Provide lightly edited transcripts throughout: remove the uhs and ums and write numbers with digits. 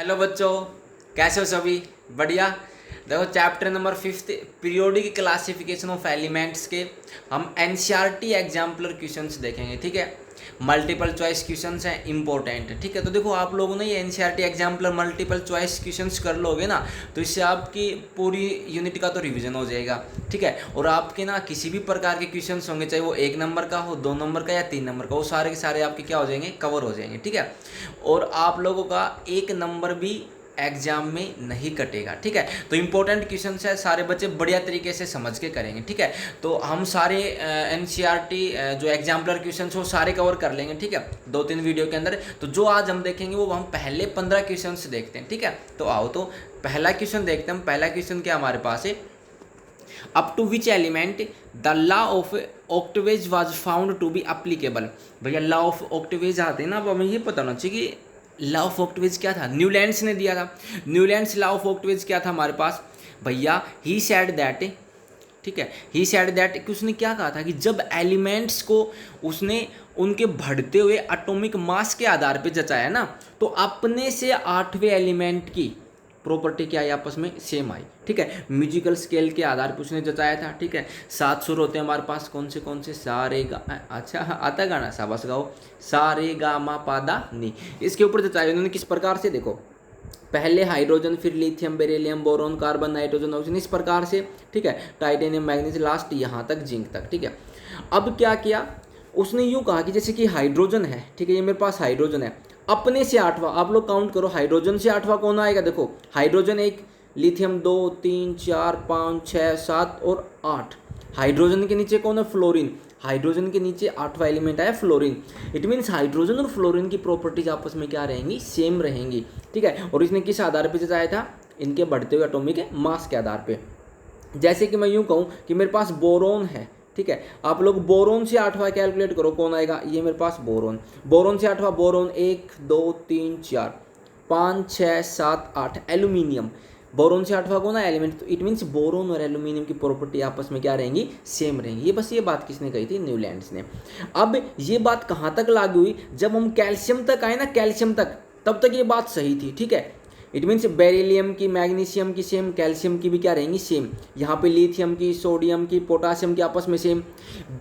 Hello बच्चों, कैसे हो सभी? बढ़िया। देखो chapter number 5 periodic classification of elements के हम एनसीईआरटी एग्जाम्पलर क्वेश्चंस देखेंगे। ठीक है, मल्टीपल चॉइस क्वेश्चंस हैं इंपॉर्टेंट। ठीक है, तो देखो आप लोगों ने ये NCERT exemplar multiple choice questions कर लोगे ना, तो इससे आपकी पूरी यूनिट का तो रिवीजन हो जाएगा। ठीक है, और आपके ना किसी भी प्रकार के क्वेश्चंस होंगे, चाहे वो 1 नंबर का हो, 2 नंबर का या 3 नंबर का, वो सारे के सारे आपके क्या हो जाएंगे, कवर हो जाएंगे। ठीक है, और आप लोगों का 1 नंबर भी एग्जाम में नहीं कटेगा। ठीक है, तो इंपॉर्टेंट क्वेश्चन है, सारे बच्चे बढ़िया तरीके से समझ के करेंगे। ठीक है, तो हम सारे एनसीईआरटी जो एग्जाम्पलर क्वेश्चन वो सारे कवर कर लेंगे। ठीक है, 2-3 वीडियो के अंदर। तो जो आज हम देखेंगे वो हम पहले 15 क्वेश्चन देखते हैं। ठीक है, तो आओ तो पहला क्वेश्चन देखते हैं हम। पहला क्वेश्चन क्या हमारे पास है, up to which element the law of octaves was found to be applicable. भैया लॉ ऑफ ऑक्टेवेज आते हैं ना, अब हमें ये पता होना चाहिए कि लॉ ऑफ ऑक्टेवेज क्या था। न्यूलैंड्स ने दिया था। न्यूलैंड्स लॉ ऑफ ऑक्टेवेज क्या था हमारे पास भैया, ही सेड दैट, ठीक है, ही सेड दैट कि उसने क्या कहा था कि जब एलिमेंट्स को उसने उनके बढ़ते हुए एटॉमिक मास के आधार पे जचाया ना, तो अपने से 8वें एलिमेंट की प्रॉपर्टी क्या आई, आपस में सेम आई। ठीक है, म्यूजिकल स्केल के आधार पर उसने जताया था। ठीक है, 7 सुर होते हैं हमारे पास, कौन से सा रे गा, अच्छा आता गाना, शाबाश गाओ, सा रे गा मा पा दा नी, इसके ऊपर जताया उन्होंने। किस प्रकार से, देखो पहले हाइड्रोजन, फिर lithium, beryllium, boron, carbon, nitrogen, oxygen, इस प्रकार से। ठीक है, टाइटेनियम, मैग्नीज, लास्ट यहाँ तक जिंक तक। ठीक है, अब क्या किया उसने, यूँ कहा कि जैसे कि हाइड्रोजन है, ठीक है, ये मेरे पास हाइड्रोजन है, अपने से 8वां, आप लोग काउंट करो, हाइड्रोजन से 8वां कौन आएगा, देखो हाइड्रोजन 1, लिथियम 2, 3, 4, 5, 6, 7 और 8। हाइड्रोजन के नीचे कौन है, फ्लोरीन। हाइड्रोजन के नीचे 8वां एलिमेंट आया फ्लोरीन। इट मीन्स हाइड्रोजन और फ्लोरीन की प्रॉपर्टीज आपस में क्या रहेंगी, सेम रहेंगी। ठीक है, और इसने किस आधार पर जताया था, इनके बढ़ते हुए एटॉमिक मास के आधार पे। जैसे कि मैं यूँ कहूँ कि मेरे पास बोरोन है, ठीक है, आप लोग बोरोन से 8वां कैलकुलेट करो, कौन आएगा, ये मेरे पास बोरोन। बोरोन से 8वां, बोरोन 1, 2, 3, 4, 5, 6, 7, 8। एल्यूमिनियम, बोरोन से 8वां कौन है, एलिमेंट। तो इट मीन्स बोरोन और एल्यूमिनियम की प्रॉपर्टी आपस में क्या रहेंगी, सेम रहेंगी। ये बस ये बात किसने कही थी, न्यूलैंड्स ने। अब ये बात कहाँ तक लागू हुई, जब हम कैल्शियम तक आए ना, कैल्शियम तक, तब तक ये बात सही थी। ठीक है, इट मीन्स बेरिलियम की, मैग्नीशियम की सेम, कैल्शियम की भी क्या रहेंगी, सेम। यहाँ पे लिथियम की, सोडियम की, पोटासियम की आपस में सेम।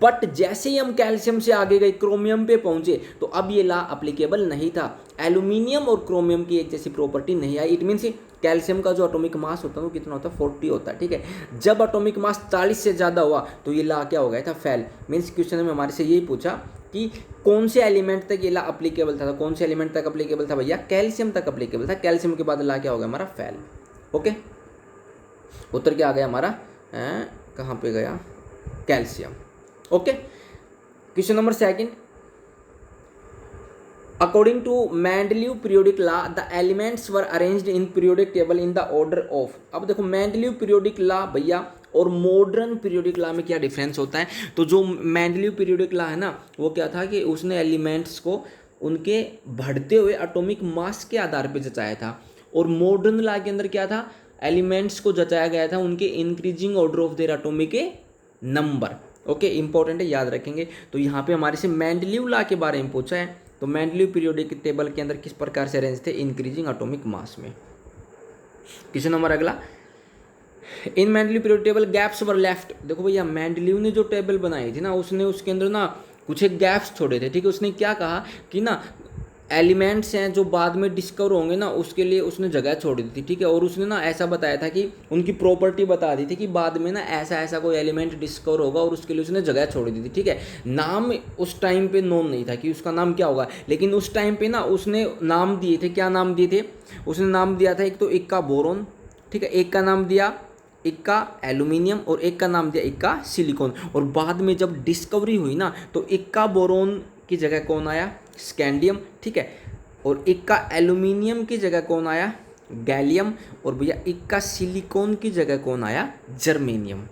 बट जैसे ही हम कैल्शियम से आगे गए, क्रोमियम पे पहुंचे, तो अब ये ला अप्लीकेबल नहीं था। एल्यूमिनियम और क्रोमियम की एक जैसी प्रॉपर्टी नहीं आई। इट मीन्स कैल्शियम का जो एटॉमिक मास होता है वो कितना होता है, 40 होता है। ठीक है, जब एटॉमिक मास 40 से ज़्यादा हुआ तो ये ला क्या हो गया था, फेल। मीन्स क्वेश्चन में हमारे से यही पूछा कि कौन से एलिमेंट तक ये ला अप्लीकेबल था, तो कौन से एलिमेंट तक अप्लीकेबल था भैया, कैल्शियम तक अप्लीकेबल था। कैल्शियम के बाद ला क्या हो गया हमारा, फेल। ओके, उत्तर क्या आ गया हमारा, कहाँ पे गया, calcium. Okay, question number 2, according to Mendeleev periodic law the elements were arranged in periodic table in the order of. अब देखो मेंडलीव पीरियोडिक लॉ भैया और मॉडर्न पीरियोडिक लॉ में क्या डिफरेंस होता है। तो जो मेंडलीव पीरियोडिक लॉ है ना, वो क्या था कि उसने एलिमेंट्स को उनके बढ़ते हुए एटॉमिक मास के आधार पर जचाया था। और मॉडर्न लॉ के अंदर क्या था, एलिमेंट्स को जचाया गया था उनके increasing order of their atomic number. Okay, important है, याद रखेंगे। तो यहाँ पे हमारे से मेंडलीव लॉ के बारे में पूछा है। तो मेंडलीव पीरियोडिक टेबल के अंदर किस प्रकार से अरेंज थे, इंक्रीजिंग एटॉमिक मास में। क्वेश्चन नंबर अगला, इन Mendeleev periodic table gaps were left. देखो भैया मेंडलीव ने जो टेबल बनाई थी ना, उसने उसके अंदर ना कुछ एक गैप्स छोड़े थे। ठीक है, उसने क्या कहा कि ना एलिमेंट्स हैं जो बाद में डिस्कवर होंगे ना, उसके लिए उसने जगह छोड़ दी थी। ठीक है, और उसने ना ऐसा बताया था कि उनकी प्रॉपर्टी बता दी थी कि बाद में ना ऐसा ऐसा कोई एलिमेंट डिस्कवर होगा, और उसके लिए उसने जगह छोड़ दी थी। ठीक है, नाम उस टाइम पे नोन नहीं था कि उसका नाम क्या होगा, लेकिन उस टाइम पे ना उसने नाम दिए थे। क्या नाम दिए थे, उसने नाम दिया था, एक तो इक्का बोरोन, ठीक है, एक का नाम दिया इक्का एल्यूमिनियम, और एक का नाम दिया इक्का सिलिकॉन। और बाद में जब डिस्कवरी हुई ना, तो इक्का बोरोन की जगह कौन आया, स्कैंडियम। ठीक है, और इक्का एल्यूमिनियम की जगह कौन आया, गैलियम। और भैया इक्का सिलिकॉन की जगह कौन आया, जर्मेनियम।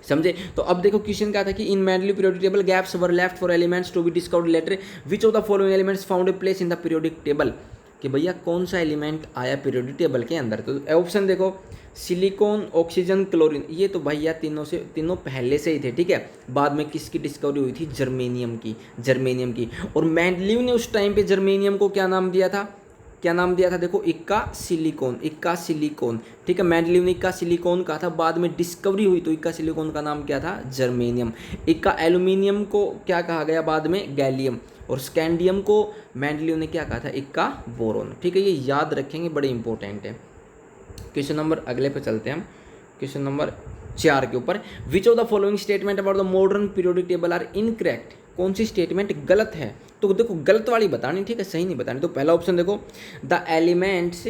समझे। तो अब देखो क्वेश्चन क्या था कि in Mendeleev periodic table gaps were left for elements to be discovered later, which of the following elements found a place in the periodic table. कि भैया कौन सा एलिमेंट आया पीरियोडिक टेबल के अंदर। तो ऑप्शन देखो, सिलिकॉन, ऑक्सीजन, क्लोरीन। ये तो भैया तीनों पहले से ही थे। ठीक है, बाद में किसकी डिस्कवरी हुई थी, जर्मेनियम की। और मेंडलीव ने उस टाइम पे जर्मेनियम को क्या नाम दिया था, क्या नाम दिया था देखो, इक्का सिलिकॉन, इक्का सिलिकॉन, ठीक है। मेंडलीव ने इक्का सिलिकॉन कहा था, बाद में डिस्कवरी हुई तो इक्का सिलिकॉन का नाम क्या था, जर्मेनियम। इक्का एल्यूमिनियम को क्या कहा गया बाद में, गैलियम। और स्कैंडियम को मेंडलीव ने क्या कहा था, इक्का बोरोन, ठीक है। ये याद रखेंगे, बड़े इंपॉर्टेंट है। क्वेश्चन नंबर अगले पे चलते हैं हम, क्वेश्चन नंबर 4 के ऊपर। Which of the following statement about the modern periodic table are incorrect, कौन सी स्टेटमेंट गलत है। तो देखो गलत वाली बतानी, ठीक है, सही नहीं बतानी। तो पहला ऑप्शन देखो, the elements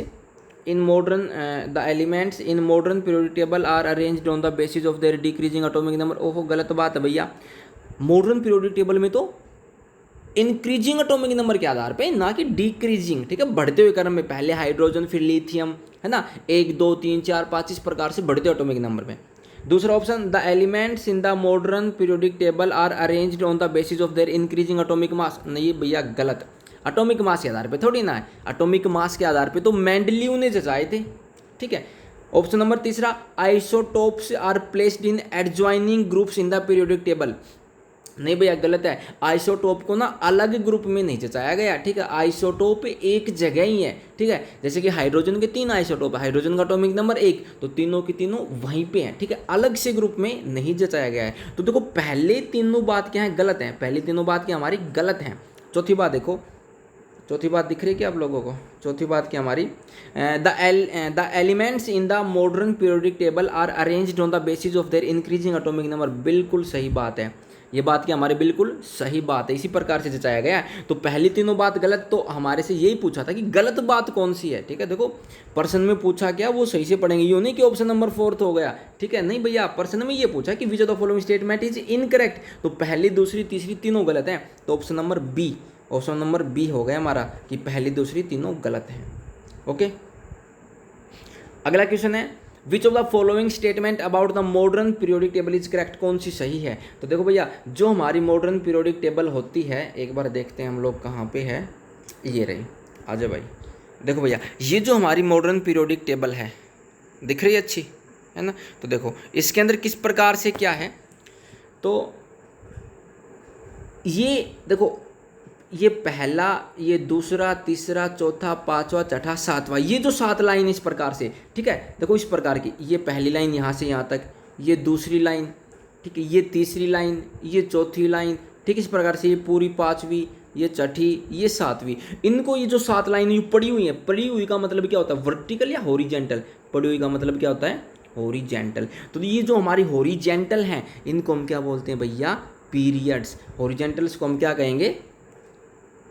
in modern periodic table are arranged on the basis of their decreasing atomic number. ओहो गलत बात है भैया, मॉडर्न पीरियोडिक टेबल में तो इंक्रीजिंग एटॉमिक नंबर के आधार पे, ना कि डिक्रीजिंग, ठीक है, बढ़ते हुए क्रम में, पहले हाइड्रोजन फिर लिथियम, है ना, 1 2 3 4 5 इस प्रकार से बढ़ते एटॉमिक नंबर में। दूसरा option, the elements in the modern periodic table are arranged on the basis of their increasing atomic mass. नहीं भैया गलत, एटॉमिक मास के आधार पे थोड़ी ना है, एटॉमिक मास के आधार पे तो मेंडलीव ने जचाए थे, ठीक है। ऑप्शन नंबर तीसरा, isotopes are placed in adjoining groups in the periodic table. नहीं भैया गलत है, आइसोटोप को ना अलग ग्रुप में नहीं जचाया गया, ठीक है। आइसोटोप एक जगह ही है, ठीक है। जैसे कि हाइड्रोजन के 3 आइसोटोप है, हाइड्रोजन का एटॉमिक नंबर 1, तो तीनों की तीनों वहीं पे हैं, ठीक है, अलग से ग्रुप में नहीं जचाया गया है। तो देखो पहले तीनों बात क्या है, गलत है, पहली तीनों बात क्या हमारी गलत हैं। चौथी बात देखो, चौथी बात दिख रही है क्या आप लोगों को, चौथी बात क्या हमारी, the elements in the modern periodic table are arranged on the basis of their increasing atomic number. बिल्कुल सही बात है, ये बात क्या हमारी बिल्कुल सही बात है, इसी प्रकार से जचाया गया है। तो पहली तीनों बात गलत, तो हमारे से यही पूछा था कि गलत बात कौन सी है, ठीक है। देखो प्रश्न में पूछा क्या वो सही से पढ़ेंगे, यूँ नहीं कि ऑप्शन नंबर 4 हो गया, ठीक है, नहीं भैया, प्रश्न में ये पूछा कि which of the following statement is incorrect, तो पहली दूसरी तीसरी तीनों गलत हैं, तो option number B, option number B हो गया हमारा कि पहली दूसरी तीनों गलत हैं। ओके, अगला क्वेश्चन है, विच of the following statement about the modern periodic table is correct, कौन सी सही है। तो देखो भैया, जो हमारी मॉडर्न पीरियोडिक टेबल होती है, एक बार देखते हैं हम लोग कहाँ पे है, ये रही, आ जाओ भाई। देखो भैया, ये जो हमारी मॉडर्न पीरियोडिक टेबल है, दिख रही है अच्छी, है ना। तो देखो इसके अंदर किस प्रकार से क्या है, तो ये देखो, ये पहला, ये दूसरा, तीसरा, चौथा, पांचवा, छठा, सातवां, ये जो 7 लाइन इस प्रकार से, ठीक है। देखो इस प्रकार की, ये पहली लाइन यहाँ से यहाँ तक, ये दूसरी लाइन, ठीक है, ये तीसरी लाइन, ये चौथी लाइन, ठीक, इस प्रकार से ये पूरी 5वीं, ये छठी, ये 7वीं, इनको ये जो 7 लाइन ये पड़ी हुई है, पड़ी हुई का मतलब क्या होता है, वर्टिकल या हॉरिजेंटल, पड़ी हुई का मतलब क्या होता है, हॉरिजेंटल। तो ये जो हमारी हॉरिजेंटल हैं, इनको हम क्या बोलते हैं भैया, पीरियड्स। हॉरिजेंटल्स को हम क्या कहेंगे,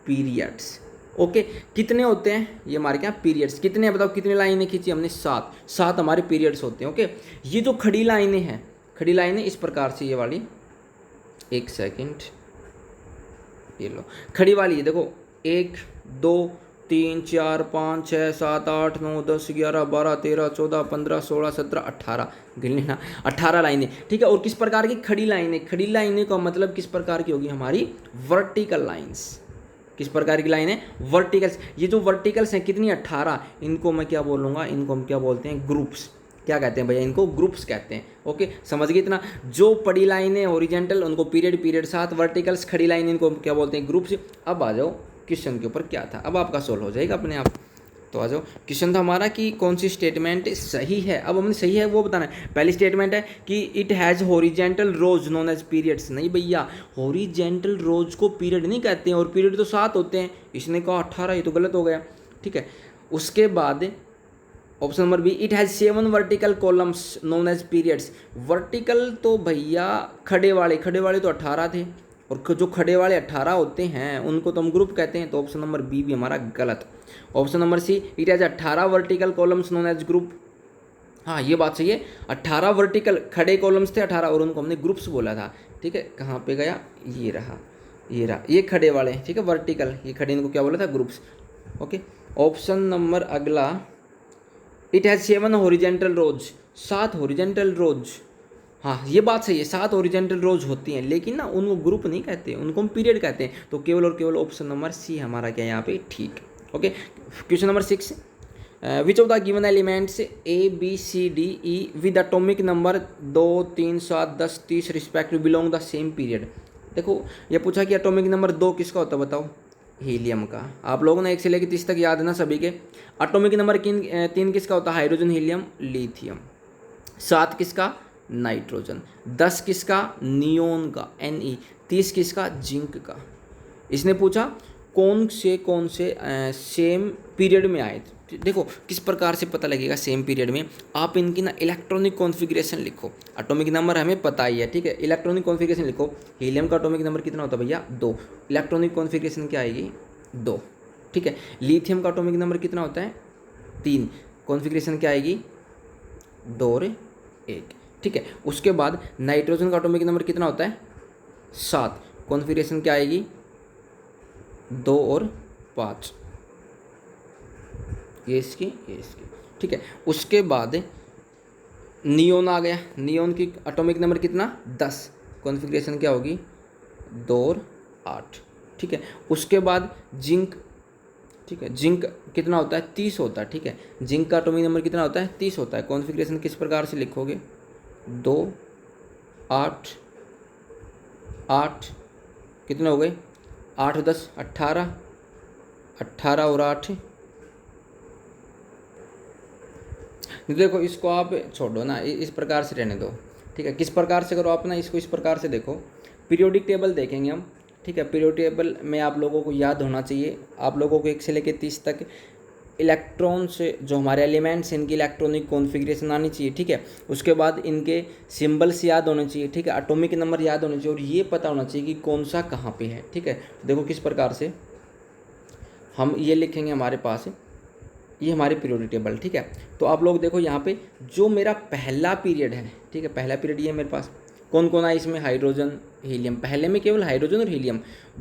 पीरियड्स। ओके, कितने होते हैं ये हमारे क्या, पीरियड्स। कितने हैं बताओ, कितनी लाइनें खींची हमने, 7 हमारे पीरियड्स होते हैं। ओके, ये जो खड़ी लाइनें हैं, खड़ी लाइनें इस प्रकार से, ये वाली, एक सेकंड, ये लो खड़ी वाली है, देखो 1 2 3 4 5 6 7 8 9 10 11 12 13 14 15 16 17 18, गिन लेना, 18 लाइनें, ठीक है। और किस प्रकार की खड़ी लाइनें, खड़ी लाइनें का मतलब किस प्रकार की होगी, हमारी वर्टिकल लाइंस। किस प्रकार की लाइन है, वर्टिकल्स। ये जो वर्टिकल्स हैं कितनी, 18, इनको मैं क्या बोलूँगा, इनको हम क्या बोलते हैं, ग्रुप्स। क्या कहते हैं भैया, इनको ग्रुप्स कहते हैं। ओके, समझ गए इतना। जो पड़ी लाइनें हॉरिजेंटल, उनको पीरियड, पीरियड 7, वर्टिकल्स खड़ी लाइन, इनको क्या बोलते हैं, ग्रुप्स। अब आ जाओ क्वेश्चन के ऊपर क्या था, अब आपका सोल्व हो जाएगा अपने आप। तो आ जाओ, क्वेश्चन था हमारा कि कौन सी स्टेटमेंट सही है। अब हमने सही है वो बताना है। पहली स्टेटमेंट है कि it has horizontal rows known as periods. नहीं भैया, हॉरिजेंटल रोज को पीरियड नहीं कहते हैं, और पीरियड तो 7 होते हैं, इसने कहा 18, ये तो गलत हो गया, ठीक है। उसके बाद option number B, it has 7 vertical columns known as periods. Vertical तो भैया खड़े वाले तो 18 थे, और जो खड़े वाले 18 होते हैं उनको तो हम ग्रुप कहते हैं। तो ऑप्शन नंबर बी भी हमारा गलत। Option number C, it has 18 vertical columns known as group. हाँ, ये बात सही है, 18 वर्टिकल खड़े कॉलम्स थे 18, और उनको हमने ग्रुप्स बोला था, ठीक है। कहाँ पे गया, ये रहा, ये खड़े वाले, ठीक है, वर्टिकल, ये खड़े, इनको क्या बोला था, ग्रुप्स। ओके, ऑप्शन नंबर अगला, it has 7 horizontal rows, 7 horizontal rows. हाँ, ये बात सही है, 7 ओरिजेंटल रोज होती हैं, लेकिन ना उनको ग्रुप नहीं कहते, उनको हम पीरियड कहते हैं। तो केवल और केवल ऑप्शन नंबर सी हमारा क्या यहाँ पे ठीक। Okay, question number 6, which of the given elements A B C D E with atomic number 2 3 7 10 30 respective belong the same period. देखो ये पूछा कि एटॉमिक नंबर 2 किसका होता है बताओ, हीलियम का। आप लोगों ने 1 से लेकर 30 तक याद है ना सभी के। एटॉमिक नंबर 3 किसका होता है? Hydrogen, helium, lithium. 7 किसका? नाइट्रोजन। 10 किसका? नियोन का, Ne। 30 किसका? जिंक का। इसने पूछा कौन से सेम पीरियड में आए थे। देखो किस प्रकार से पता लगेगा सेम पीरियड में। आप इनकी ना इलेक्ट्रॉनिक कॉन्फ़िगरेशन लिखो। एटॉमिक नंबर हमें पता ही है, ठीक है। इलेक्ट्रॉनिक कॉन्फ़िगरेशन लिखो। हीलियम का एटॉमिक नंबर कितना होता है भैया? 2। इलेक्ट्रॉनिक कॉन्फ़िगरेशन क्या आएगी? 2, ठीक है। लिथियम का एटॉमिक नंबर कितना होता है? 3। कॉन्फ़िगरेशन क्या आएगी? 2 और 1, ठीक है। उसके बाद नाइट्रोजन का एटॉमिक नंबर कितना होता है? 7। कॉन्फ़िगरेशन क्या आएगी? 2 और 5। ये इसकी, ठीक है। उसके बाद नियोन आ गया। नियोन की एटॉमिक नंबर कितना? 10। कॉन्फ़िगरेशन क्या होगी? 2 और 8, ठीक है। उसके बाद जिंक, ठीक है। जिंक कितना होता है? 30 होता है, ठीक है। जिंक का एटॉमिक नंबर कितना होता है? 30 होता है। कॉन्फ़िगरेशन किस प्रकार से लिखोगे? 2, 8, 8 कितने हो गए? 8 और 10 18, 18 और 8। देखो इसको आप छोड़ो ना, इस प्रकार से रहने दो, ठीक है। किस प्रकार से करो आप ना इसको, इस प्रकार से देखो। पीरियोडिक टेबल देखेंगे हम, ठीक है। पीरियोडिक टेबल में आप लोगों को याद होना चाहिए, आप लोगों को 1 से लेकर 30 तक इलेक्ट्रॉन से जो हमारे एलिमेंट्स इनकी इलेक्ट्रॉनिक कॉन्फ़िगरेशन आनी चाहिए, ठीक है। उसके बाद इनके सिंबल्स याद होने चाहिए, ठीक है। एटॉमिक नंबर याद होने चाहिए और ये पता होना चाहिए कि कौन सा कहाँ पे है, ठीक है। तो देखो किस प्रकार से हम ये लिखेंगे। हमारे पास ये हमारी पीरियोडिक टेबल, ठीक है। तो आप लोग देखो यहाँ पे जो मेरा पहला पीरियड है, ठीक है। पहला पीरियड ये मेरे पास कौन कौन आए इसमें? Hydrogen, helium. पहले में केवल हाइड्रोजन और हीलियम।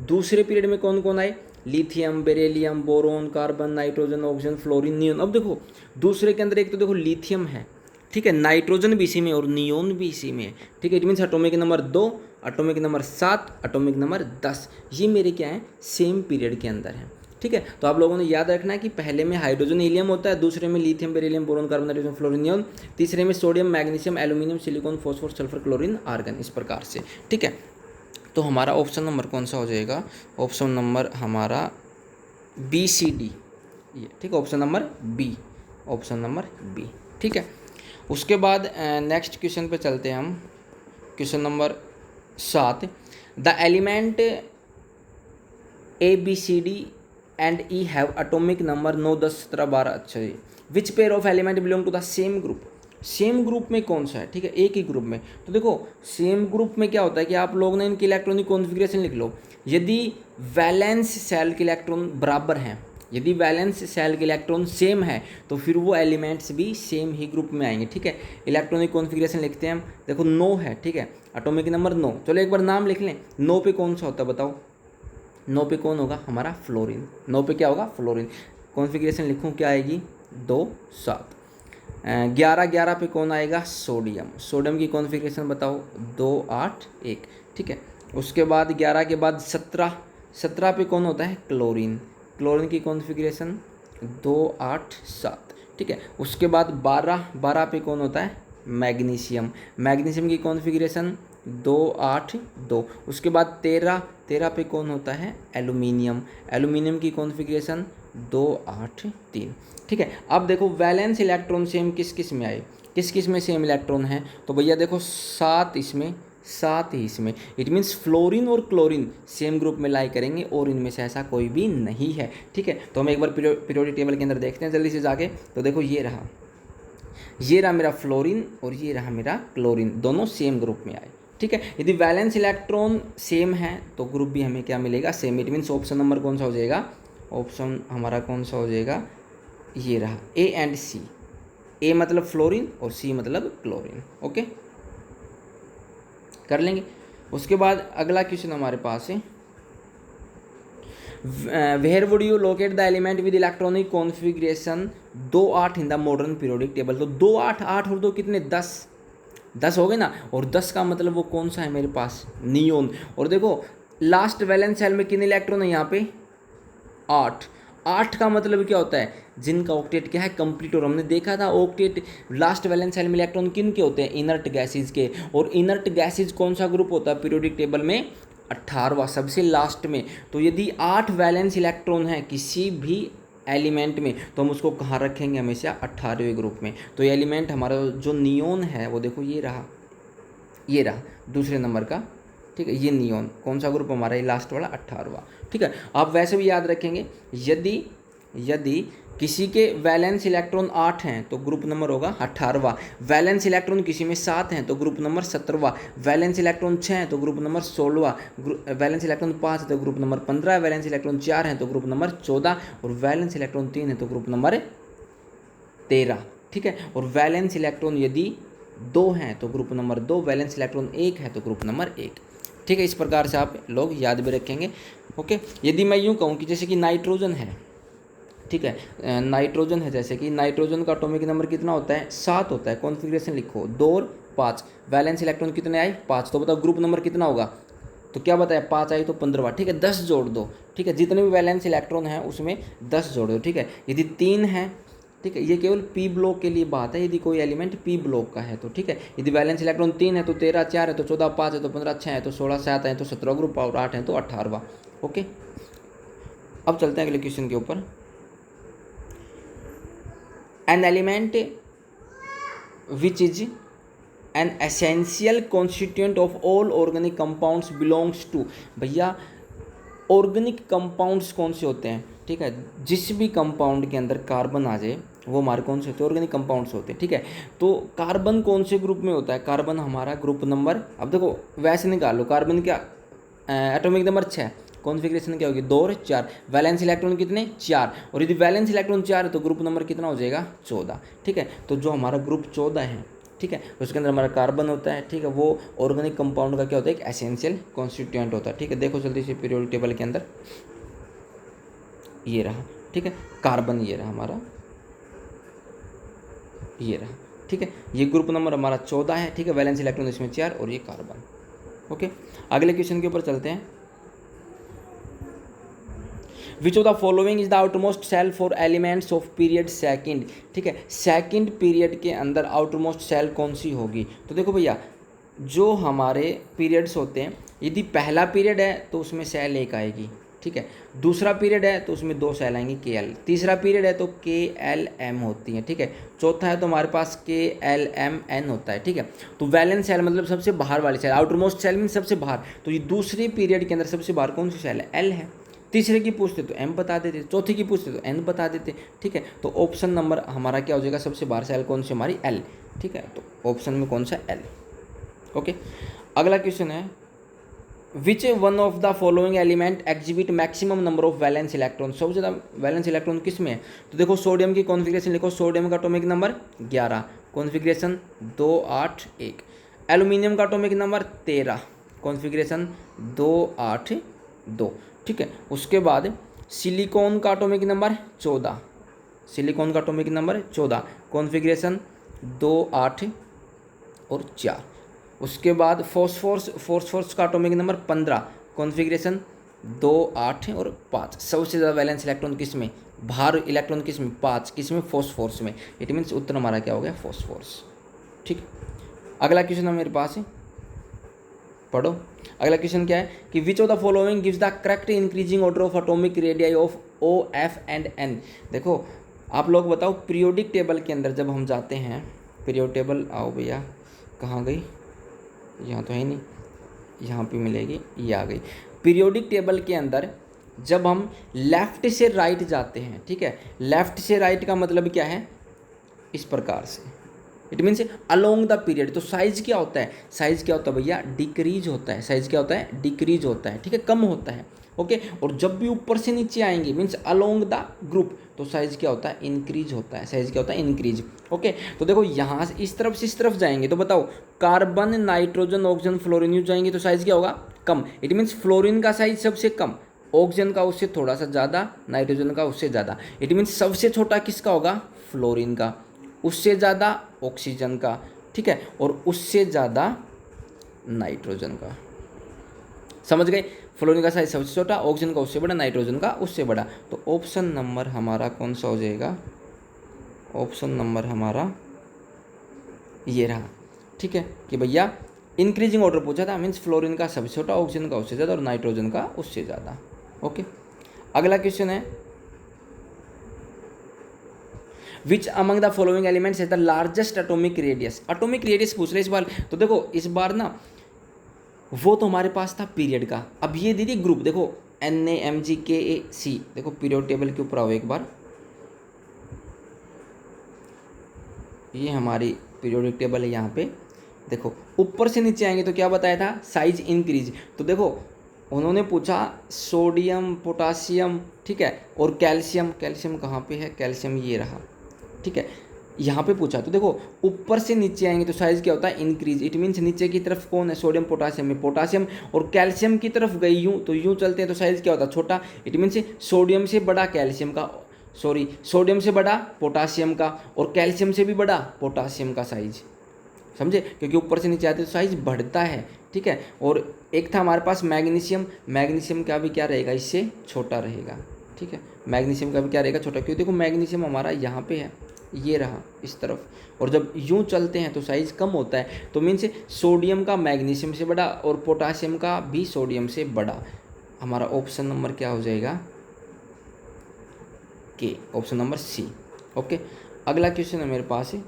दूसरे पीरियड में कौन कौन आए? Lithium, beryllium, boron, carbon, nitrogen, oxygen, fluorine, neon. अब देखो दूसरे के अंदर एक तो देखो लिथियम है, ठीक है। नाइट्रोजन भी इसी में और नियोन भी इसी में है, ठीक है। It means atomic number 2, atomic number 7, atomic number 10 ये मेरे क्या है? सेम पीरियड के अंदर है, ठीक है। तो आप लोगों ने याद रखना है कि पहले में हाइड्रोजन, हीलियम होता है, दूसरे में lithium, beryllium, boron, carbon, nitrogen, fluorine, neon, तीसरे में sodium, magnesium, aluminium, silicon, phosphorus, sulphur, chlorine, argon, इस प्रकार से, ठीक है। तो हमारा ऑप्शन नंबर कौन सा हो जाएगा? ऑप्शन नंबर हमारा BCD, ये ठीक है। Option number B, option number B, ठीक है। उसके बाद नेक्स्ट क्वेश्चन पे चलते हैं हम। Question number 7, the element ABCD and E have atomic number 9, 10, 17, 12। अच्छा जी, which pair of element belong to the same group? Same group में कौन सा है, ठीक है। एक ही ग्रुप में। तो देखो सेम ग्रुप में क्या होता है कि आप लोग ने इनकी इलेक्ट्रॉनिक कॉन्फ़िगरेशन लिख लो। यदि वैलेंस सेल के इलेक्ट्रॉन बराबर हैं, यदि वैलेंस सेल के इलेक्ट्रॉन सेम है तो फिर वो एलिमेंट्स भी सेम ही ग्रुप में आएंगे, ठीक है। इलेक्ट्रॉनिक कॉन्फ़िगरेशन लिखते हैं हम। देखो 9 है, ठीक है। Atomic number 9। चलो एक बार नाम लिख लें। 9 पे कौन सा होता है बताओ? 9 पे कौन होगा? हमारा फ्लोरीन। 9 पे क्या होगा? फ्लोरीन। कॉन्फ़िगरेशन लिखूँ क्या आएगी? 2, 7। 11 पे कौन आएगा? सोडियम। सोडियम की कॉन्फ़िगरेशन बताओ? 2, 8, 1, ठीक है। उसके बाद 11 के बाद 17 पे कौन होता है? क्लोरीन। क्लोरीन की कॉन्फ़िगरेशन 2, 8, 7, ठीक है। उसके बाद 12 पे कौन होता है? मैग्नीशियम। मैग्नीशियम की कॉन्फ़िगरेशन 2, 8, 2। उसके बाद 13 पे कौन होता है? एल्यूमिनियम। एल्यूमिनियम की कॉन्फ़िगरेशन 2, 8, 3, ठीक है। अब देखो वैलेंस इलेक्ट्रॉन सेम किस किस में आए? किस किस में सेम इलेक्ट्रॉन है? तो भैया देखो 7 इसमें, 7 ही इसमें। इट मीन्स फ्लोरीन और क्लोरीन सेम ग्रुप में लाई करेंगे और इनमें से ऐसा कोई भी नहीं है, ठीक है। तो हम एक बार पीरियोडिक टेबल के अंदर देखते हैं जल्दी से जाके। तो देखो ये रहा मेरा फ्लोरीन और ये रहा मेरा क्लोरीन, दोनों सेम ग्रुप में आए, ठीक है। यदि वैलेंस इलेक्ट्रॉन सेम है तो ग्रुप भी हमें क्या मिलेगा? Same. It means option number कौन सा हो जाएगा? ऑप्शन हमारा कौन सा हो जाएगा? ये रहा A एंड C। A मतलब फ्लोरीन और C मतलब क्लोरीन, ओके कर लेंगे। उसके बाद अगला क्वेश्चन हमारे पास है, where would you locate the element with electronic configuration 2, 8 in the modern periodic table? तो 2, 8, 8 और 2 कितने? 10 हो गए ना। और 10 का मतलब वो कौन सा है मेरे पास? नियोन। और देखो लास्ट वैलेंस शेल में कितने इलेक्ट्रॉन है यहाँ पे? 8 का मतलब क्या होता है? जिनका ऑक्टेट क्या है? कंप्लीट। और हमने देखा था ऑक्टेट लास्ट वैलेंस शेल में इलेक्ट्रॉन किन के होते हैं? इनर्ट गैसेज के। और इनर्ट गैसेज कौन सा ग्रुप होता है पीरियोडिक टेबल में? 18वां सबसे लास्ट में। तो यदि 8 वैलेंस इलेक्ट्रॉन है किसी भी एलिमेंट में तो हम उसको कहाँ रखेंगे, हमेशा 18वें ग्रुप में। तो ये एलिमेंट हमारा जो नियोन है वो देखो ये रहा दूसरे नंबर का, ठीक है। ये नियोन कौन सा ग्रुप हमारा, ये लास्ट वाला 18वां, ठीक है। आप वैसे भी याद रखेंगे, यदि किसी के वैलेंस इलेक्ट्रॉन 8 हैं तो ग्रुप नंबर होगा 18वां। वैलेंस इलेक्ट्रॉन किसी में 7 हैं तो ग्रुप नंबर 17वां। वैलेंस इलेक्ट्रॉन 6 हैं तो ग्रुप नंबर 16वां। वैलेंस इलेक्ट्रॉन 5 है तो ग्रुप नंबर 15। वैलेंस इलेक्ट्रॉन 4 हैं तो ग्रुप नंबर 14 और वैलेंस इलेक्ट्रॉन 3 है तो ग्रुप नंबर 13, ठीक है। और वैलेंस इलेक्ट्रॉन यदि 2 हैं तो ग्रुप नंबर 2। वैलेंस इलेक्ट्रॉन 1 है तो ग्रुप नंबर 1, ठीक है। इस प्रकार से आप लोग याद भी रखेंगे, ओके। यदि मैं यूँ कहूँ कि जैसे कि नाइट्रोजन है, ठीक है, नाइट्रोजन है, जैसे कि नाइट्रोजन का एटॉमिक नंबर कितना होता है, 7 होता है। कॉन्फ़िगरेशन लिखो 2 और 5। वैलेंस इलेक्ट्रॉन कितने आए, 5। तो बताओ ग्रुप नंबर कितना होगा, तो क्या बताया, 5 आई तो 15वां, ठीक है। 10 जोड़ दो, ठीक है। जितने भी वैलेंस इलेक्ट्रॉन हैं उसमें 10 जोड़ दो, ठीक है। यदि 3 है, ठीक है, ये केवल पी ब्लॉक के लिए बात है, यदि कोई एलिमेंट पी ब्लॉक का है तो, ठीक है। यदि वैलेंस इलेक्ट्रॉन 3 है तो 13, 4 है तो 14, 5 है तो 15, 6 है तो 16, 7 है तो 17 ग्रुप और 8 है तो 18वां, ओके। अब चलते हैं अगले क्वेश्चन के ऊपर। An element which is an essential constituent of all organic compounds belongs to, भैया ऑर्गेनिक कंपाउंड्स कौन से होते हैं, ठीक है। जिस भी कंपाउंड के अंदर कार्बन आ जाए वो हमारे कौन से होते हैं, ऑर्गेनिक कंपाउंड्स होते हैं, ठीक है। तो कार्बन कौन से ग्रुप में होता है, कार्बन हमारा ग्रुप नंबर, अब देखो वैसे निकाल लो, कार्बन क्या एटॉमिक नंबर 6, कॉन्फ़िगरेशन क्या होगी 2 और 4। वैलेंस इलेक्ट्रॉन कितने, 4। और यदि वैलेंस इलेक्ट्रॉन 4 है तो ग्रुप नंबर कितना हो जाएगा, 14, ठीक है। तो जो हमारा ग्रुप 14 है, ठीक है, उसके अंदर हमारा कार्बन होता है, ठीक है। वो ऑर्गेनिक कंपाउंड का क्या होता है, एक एसेंशियल कॉन्स्टिट्यूएंट होता है, ठीक है। देखो जल्दी से पीरियोडिक टेबल के अंदर ये रहा, ठीक है, कार्बन ये रहा हमारा, ये रहा, ठीक है। ये ग्रुप नंबर हमारा 14 है, ठीक है। वैलेंस इलेक्ट्रॉन इसमें 4 और ये कार्बन, ओके। अगले क्वेश्चन के ऊपर चलते हैं। Which of the following is the outmost cell for elements of period second, ठीक है। सेकंड पीरियड के अंदर आउटमोस्ट सेल कौन सी होगी, तो देखो भैया जो हमारे पीरियड्स होते हैं, यदि पहला पीरियड है तो उसमें सेल 1 आएगी, ठीक है। दूसरा पीरियड है तो उसमें 2 सेल आएंगी KL। तीसरा पीरियड है तो KLM होती है, ठीक है। चौथा है तो हमारे पास KLMN होता है, ठीक है। तो वैलेंस सेल मतलब सबसे बाहर वाली सेल, आउटरमोस्ट सेल मीन सबसे बाहर। तो ये दूसरे पीरियड के अंदर सबसे बाहर कौन सी सेल है, L है। तीसरे की पूछते तो M बता देते, चौथे की पूछते तो N बता देते, ठीक है। तो ऑप्शन नंबर हमारा क्या हो जाएगा, सबसे बाहर सेल कौन सी हमारी, L, ठीक है। तो ऑप्शन में कौन सा, L, ओके। अगला क्वेश्चन है, which one of the following element exhibit maximum number of valence electron, सबसे ज़्यादा वैलेंस इलेक्ट्रॉन किस में है, तो देखो सोडियम की कॉन्फ़िगरेशन लिखो, सोडियम का एटॉमिक नंबर 11, कॉन्फ़िगरेशन 2, 8, 1। एल्यूमिनियम का एटॉमिक नंबर 13, कॉन्फ़िगरेशन 2, 8, 2, ठीक है। उसके बाद सिलिकॉन का एटॉमिक नंबर 14, सिलिकॉन का एटॉमिक नंबर 14, कॉन्फ़िगरेशन 2, 8 और 4। उसके बाद फॉस्फोरस का एटॉमिक नंबर 15, कॉन्फ़िगरेशन 2, 8 और 5। सबसे ज़्यादा वैलेंस इलेक्ट्रॉन किस में, बाहर इलेक्ट्रॉन किस में, 5, किस में, फॉस्फोरस में। इट मीन्स उत्तर हमारा क्या हो गया, फॉस्फोरस, ठीक। अगला क्वेश्चन है मेरे पास, पढ़ो। अगला क्वेश्चन क्या है कि which of the following gives the correct increasing order of atomic radii of O, F and N। देखो आप लोग बताओ, पीरियोडिक टेबल के अंदर जब हम जाते हैं, पीरियोडिक टेबल, आओ भैया कहाँ गई, यहाँ तो है नहीं, यहाँ पे मिलेगी, ये आ गई। पीरियोडिक टेबल के अंदर जब हम लेफ़्ट से राइट जाते हैं, ठीक है, लेफ़्ट से राइट का मतलब क्या है, इस प्रकार से, it means along the period. तो साइज़ क्या होता है, साइज़ क्या होता है भैया, डिक्रीज होता है। साइज़ क्या होता है, डिक्रीज होता है, ठीक है, कम होता है, ओके। और जब भी ऊपर से नीचे आएंगे मीन्स अलोंग द ग्रुप, तो साइज़ क्या होता है, इंक्रीज होता है। साइज़ क्या होता है, इंक्रीज, ओके। तो देखो यहाँ से इस तरफ से इस तरफ जाएंगे तो बताओ, कार्बन, नाइट्रोजन, ऑक्सीजन, फ्लोरीन यूँ जाएंगे तो साइज़ क्या होगा, कम। इट मीन्स फ्लोरीन का साइज सबसे कम, ऑक्सीजन का उससे थोड़ा सा ज़्यादा, नाइट्रोजन का उससे ज़्यादा। इट मीन्स सबसे छोटा किसका होगा, फ्लोरीन का, उससे ज़्यादा ऑक्सीजन का, ठीक है, और उससे ज़्यादा नाइट्रोजन का। समझ गए, फ्लोरीन का साइज सबसे छोटा, ऑक्सीजन का उससे बड़ा, नाइट्रोजन का उससे बड़ा। तो ऑप्शन नंबर हमारा कौन सा हो जाएगा, ऑप्शन नंबर हमारा ये रहा, ठीक है, कि भैया इंक्रीजिंग ऑर्डर पूछा था, मीन्स फ्लोरीन का सबसे छोटा, ऑक्सीजन का उससे ज़्यादा और नाइट्रोजन का उससे ज़्यादा। ओके, अगला क्वेश्चन है which among the following elements has the largest atomic radius. Atomic radius पूछ रहे इस बार। तो देखो इस बार ना वो तो हमारे पास था पीरियड का, अब ये दीदी ग्रुप देखो NaMgKaC, देखो पीरियड टेबल के ऊपर आओ एक बार, ये हमारी पीरियोडिक टेबल है। यहाँ पे देखो ऊपर से नीचे आएंगे तो क्या बताया था, साइज इंक्रीज। तो देखो उन्होंने पूछा सोडियम, पोटासियम, ठीक है, और कैल्शियम। कैल्शियम कहाँ पे है, कैल्शियम ये रहा, ठीक है, यहाँ पे पूछा। तो देखो ऊपर से नीचे आएंगे तो साइज क्या होता है, इंक्रीज। इट मीन्स नीचे की तरफ कौन है, सोडियम पोटासियम में पोटासियम, और कैल्शियम की तरफ गई यूँ तो यूँ चलते हैं तो साइज क्या होता है, छोटा। इट मीन्स सोडियम से बड़ा कैल्शियम का, सोडियम से बड़ा पोटासियम का, और कैल्शियम से भी बड़ा पोटासियम का साइज, समझे, क्योंकि ऊपर से नीचे आते तो साइज बढ़ता है, ठीक है। और एक था हमारे पास मैग्नीशियम, मैग्नीशियम का भी क्या रहेगा, इससे छोटा रहेगा, ठीक है, मैग्नीशियम का भी क्या रहेगा, छोटा, क्योंकि देखो मैग्नीशियम हमारा यहाँ पे है, ये रहा इस तरफ, और जब यूँ चलते हैं तो साइज कम होता है। तो मीन्स सोडियम का मैग्नीशियम से बड़ा और पोटासियम का भी सोडियम से बड़ा। हमारा ऑप्शन नंबर क्या हो जाएगा, के, ऑप्शन नंबर सी। ओके, अगला क्वेश्चन है मेरे पास है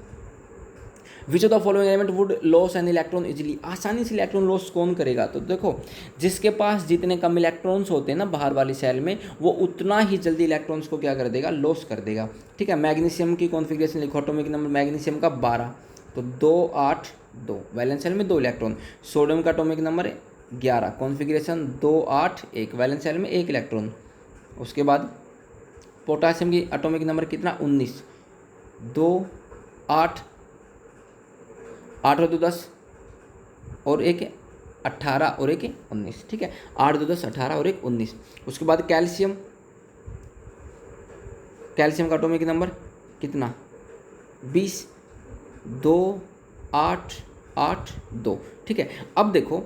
विच of the following element would loss an electron easily. आसानी से इलेक्ट्रॉन लॉस कौन करेगा, तो देखो जिसके पास जितने कम इलेक्ट्रॉन्स होते हैं ना बाहर वाली सेल में, वो उतना ही जल्दी इलेक्ट्रॉन्स को क्या कर देगा, लॉस कर देगा, ठीक है। मैग्नीशियम की कॉन्फिगरेशन लिखो, एटॉमिक नंबर मैग्नीशियम का 12, तो 2 8 2, वैलेंस सेल में 2 इलेक्ट्रॉन। सोडियम का atomic number 11, configuration 2 8 1, valence shell में 1 इलेक्ट्रॉन। उसके बाद पोटासियम की एटॉमिक नंबर कितना, 19, 2 8 8 और 2 10 और 1 18 और 1 19, ठीक है, 8 2 10 18 और 1 19। उसके बाद कैल्शियम, कैल्शियम का एटॉमिक नंबर कितना, 20, 2 8 8 2, ठीक है। अब देखो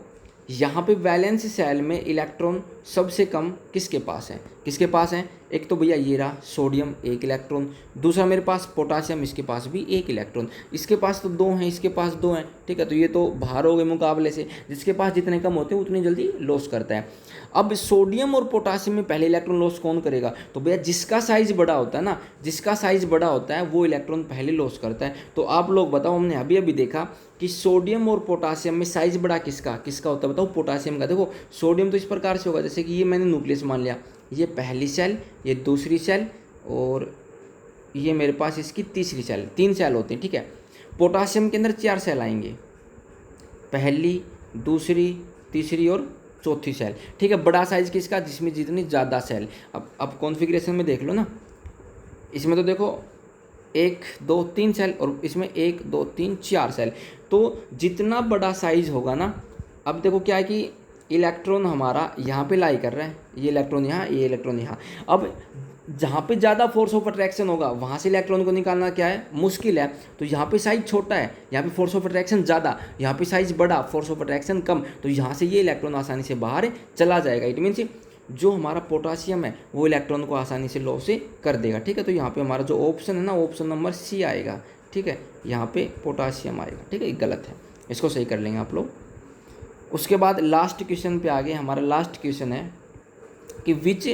यहाँ पे वैलेंस सेल में इलेक्ट्रॉन सबसे कम किसके पास है, किसके पास है, एक तो भैया ये रहा सोडियम 1 इलेक्ट्रॉन, दूसरा मेरे पास पोटासियम, इसके पास भी 1 इलेक्ट्रॉन, इसके पास तो 2 हैं, इसके पास 2 हैं, ठीक है। तो ये तो बाहर हो गए मुकाबले से, जिसके पास जितने कम होते हैं उतनी जल्दी लॉस करता है। अब सोडियम और पोटासियम में पहले इलेक्ट्रॉन लॉस कौन करेगा, तो भैया जिसका साइज बड़ा होता है ना, जिसका साइज बड़ा होता है वो इलेक्ट्रॉन पहले लॉस करता है। तो आप लोग बताओ, हमने अभी अभी देखा कि सोडियम और पोटासियम में साइज बड़ा किसका किसका होता है, बताओ, पोटासियम का। देखो सोडियम तो इस प्रकार से होगा जैसे कि ये मैंने न्यूक्लियस मान लिया, ये पहली सेल, ये दूसरी सेल, और ये मेरे पास इसकी तीसरी सेल, 3 सेल होती हैं, ठीक है। पोटासियम के अंदर 4 सेल आएंगे, पहली, दूसरी, तीसरी और चौथी सेल, ठीक है। बड़ा साइज किसका, जिसमें जितनी ज़्यादा सेल। अब कॉन्फ़िगरेशन में देख लो ना, इसमें तो देखो 1 2 3 सेल, और इसमें 1 2 3 4 सेल। तो जितना बड़ा साइज होगा ना, अब देखो क्या है कि इलेक्ट्रॉन हमारा यहाँ पे लाई कर रहा है, ये इलेक्ट्रॉन यहाँ, ये इलेक्ट्रॉन यहाँ। अब जहाँ पे ज़्यादा फोर्स ऑफ अट्रैक्शन होगा वहाँ से इलेक्ट्रॉन को निकालना क्या है, मुश्किल है। तो यहाँ पे साइज छोटा है, यहाँ पे फोर्स ऑफ अट्रैक्शन ज़्यादा, यहाँ पे साइज बड़ा, फोर्स ऑफ अट्रैक्शन कम, तो यहाँ से ये इलेक्ट्रॉन आसानी से बाहर चला जाएगा। इट मीन्स जो हमारा पोटासियम है वो इलेक्ट्रॉन को आसानी से लॉस से कर देगा, ठीक है। तो यहाँ पे हमारा जो ऑप्शन है ना, ऑप्शन नंबर सी आएगा, ठीक है। यहाँ पे पोटासियम आएगा, ठीक है, गलत है, इसको सही कर लेंगे आप लोग। उसके बाद लास्ट क्वेश्चन पे आगे, हमारा लास्ट क्वेश्चन है कि which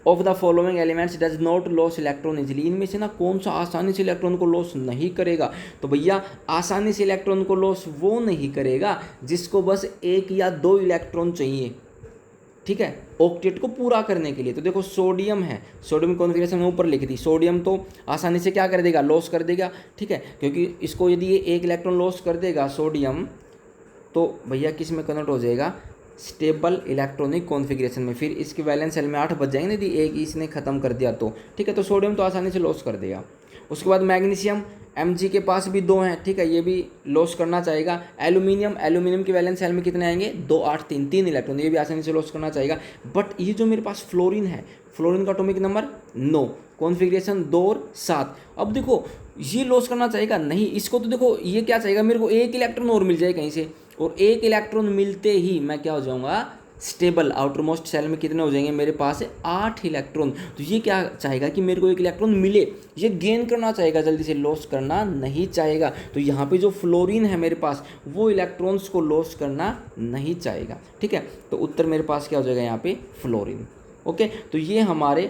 of the following elements does not loss electron easily. इनमें से ना कौन सा आसानी से इलेक्ट्रॉन को लॉस नहीं करेगा, तो भैया आसानी से इलेक्ट्रॉन को लॉस वो नहीं करेगा जिसको बस 1 या 2 इलेक्ट्रॉन चाहिए, ठीक है, ऑक्टेट को पूरा करने के लिए। तो देखो सोडियम है, सोडियम कॉन्फ़िगरेशन में ऊपर लिख दी, सोडियम तो आसानी से क्या कर देगा, लॉस कर देगा, ठीक है, क्योंकि इसको यदि ये 1 इलेक्ट्रॉन लॉस कर देगा सोडियम, तो भैया किस में कन्वर्ट हो जाएगा, स्टेबल इलेक्ट्रॉनिक कॉन्फ़िगरेशन में। फिर इसके वैलेंस सेल में 8 बच जाएंगे यदि 1 इसने खत्म कर दिया तो, ठीक है। तो सोडियम तो आसानी से लॉस कर देगा। उसके बाद मैग्नीशियम, Mg के पास भी 2 हैं, ठीक है, ये भी लॉस करना चाहेगा। एल्यूमिनियम, एल्यूमिनियम के वैलेंस सेल में कितने आएंगे, 2 8 3 3 इलेक्ट्रॉन, ये भी आसानी से लॉस करना चाहेगा। बट ये जो मेरे पास फ्लोरीन है, फ्लोरीन का एटॉमिक नंबर 9, कॉन्फ़िगरेशन 2 और 7। अब देखो ये लॉस करना चाहेगा नहीं, इसको तो देखो ये क्या चाहेगा, मेरे को 1 इलेक्ट्रॉन और मिल जाए कहीं से, और 1 इलेक्ट्रॉन मिलते ही मैं क्या हो जाऊंगा, स्टेबल आउटरमोस्ट शेल में कितने हो जाएंगे मेरे पास है 8 इलेक्ट्रॉन। तो ये क्या चाहेगा कि मेरे को एक इलेक्ट्रॉन मिले, ये गेन करना चाहेगा, जल्दी से लॉस करना नहीं चाहेगा। तो यहाँ पे जो फ्लोरीन है मेरे पास वो इलेक्ट्रॉन्स को लॉस करना नहीं चाहेगा, ठीक है। तो उत्तर मेरे पास क्या हो जाएगा यहाँ पे फ्लोरीन। ओके, तो ये हमारे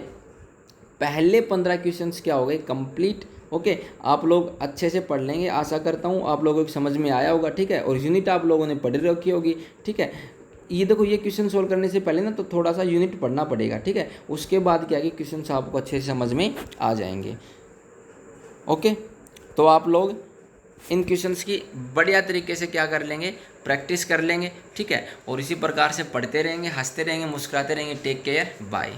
पहले 15 क्वेश्चंस क्या हो गए कंप्लीट। ओके, आप लोग अच्छे से पढ़ लेंगे, आशा करता हूँ आप लोगों को समझ में आया होगा, ठीक है। और यूनिट आप लोगों ने पढ़ रखी होगी, ठीक है। ये देखो, ये क्वेश्चन सोल्व करने से पहले ना तो थोड़ा सा यूनिट पढ़ना पड़ेगा, ठीक है। उसके बाद क्या कि क्वेश्चन आपको अच्छे से समझ में आ जाएंगे। ओके, तो आप लोग इन क्वेश्चंस की बढ़िया तरीके से क्या कर लेंगे, प्रैक्टिस कर लेंगे, ठीक है। और इसी प्रकार से पढ़ते रहेंगे, हंसते रहेंगे, मुस्कुराते रहेंगे। Take care, bye.